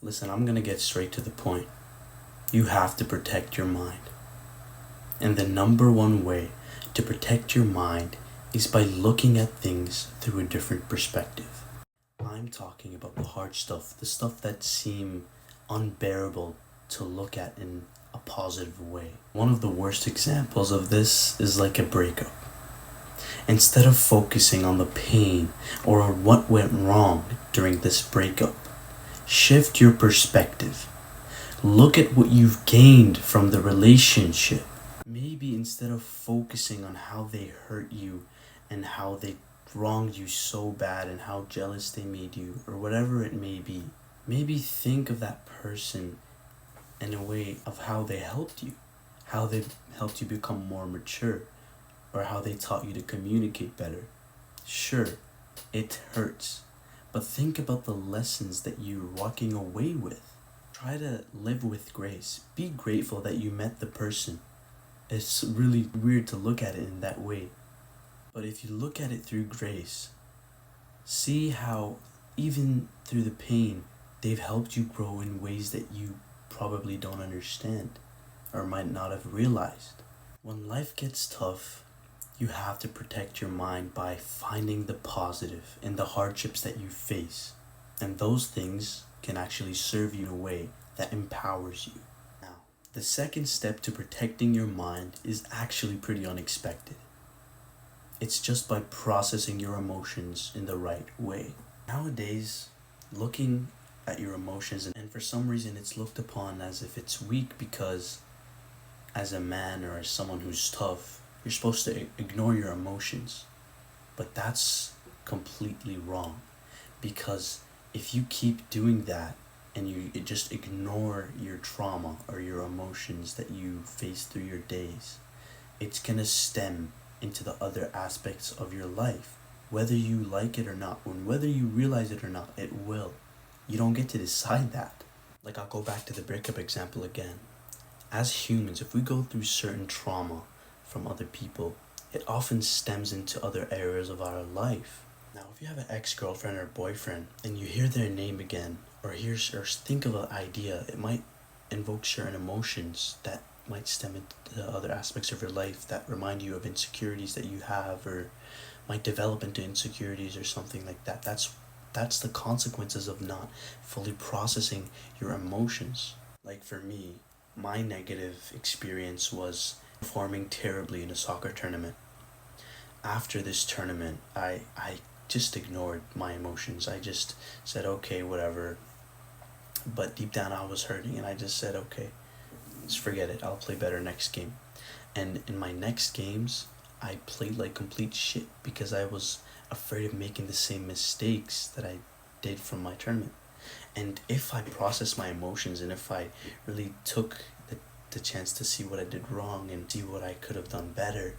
Listen, I'm gonna get straight to the point. You have to protect your mind. And the number one way to protect your mind is by looking at things through a different perspective. I'm talking about the hard stuff, the stuff that seem unbearable to look at in a positive way. One of the worst examples of this is like a breakup. Instead of focusing on the pain or on what went wrong during this breakup, shift your perspective. Look at what you've gained from the relationship. Maybe instead of focusing on how they hurt you and how they wronged you so bad and how jealous they made you or whatever it may be, maybe think of that person in a way of how they helped you, how they helped you become more mature, or how they taught you to communicate better. Sure, it hurts, but think about the lessons that you're walking away with. Try to live with grace. Be grateful that you met the person. It's really weird to look at it in that way. But if you look at it through grace, see how even through the pain, they've helped you grow in ways that you probably don't understand or might not have realized. When life gets tough, you have to protect your mind by finding the positive in the hardships that you face. And those things can actually serve you in a way that empowers you. Now, the second step to protecting your mind is actually pretty unexpected. It's just by processing your emotions in the right way. Nowadays, looking at your emotions, and for some reason it's looked upon as if it's weak because as a man or as someone who's tough, you're supposed to ignore your emotions. But that's completely wrong, because if you keep doing that and you just ignore your trauma or your emotions that you face through your days, it's gonna stem into the other aspects of your life. Whether you like it or not, and whether you realize it or not, it will. You don't get to decide that. Like, I'll go back to the breakup example again. As humans, if we go through certain trauma from other people, it often stems into other areas of our life. Now, if you have an ex-girlfriend or boyfriend and you hear their name again, or think of an idea, it might invoke certain emotions that might stem into other aspects of your life that remind you of insecurities that you have, or might develop into insecurities or something like that. That's the consequences of not fully processing your emotions. Like for me, my negative experience was performing terribly in a soccer tournament. After this tournament, I just ignored my emotions. I just said, okay, whatever. But deep down I was hurting, and I just said, okay, just forget it. I'll play better next game. And in my next games, I played like complete shit because I was afraid of making the same mistakes that I did from my tournament. And if I processed my emotions, and if I really took the chance to see what I did wrong and see what I could have done better,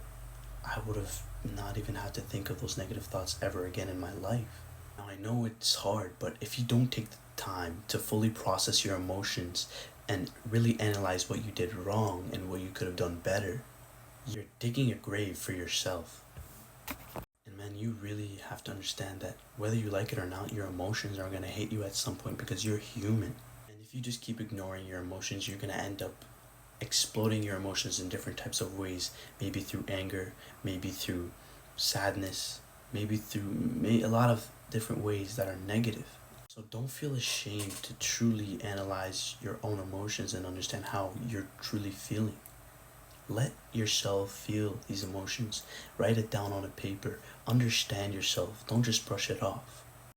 I would have not even had to think of those negative thoughts ever again in my life. Now, I know it's hard, but if you don't take the time to fully process your emotions and really analyze what you did wrong and what you could have done better, you're digging a grave for yourself. And man, you really have to understand that whether you like it or not, your emotions are going to hit you at some point because you're human. And if you just keep ignoring your emotions, you're going to end up exploding your emotions in different types of ways, maybe through anger, maybe through sadness, maybe through a lot of different ways that are negative. So don't feel ashamed to truly analyze your own emotions and understand how you're truly feeling. Let yourself feel these emotions. Write it down on a paper. Understand yourself. Don't just brush it off.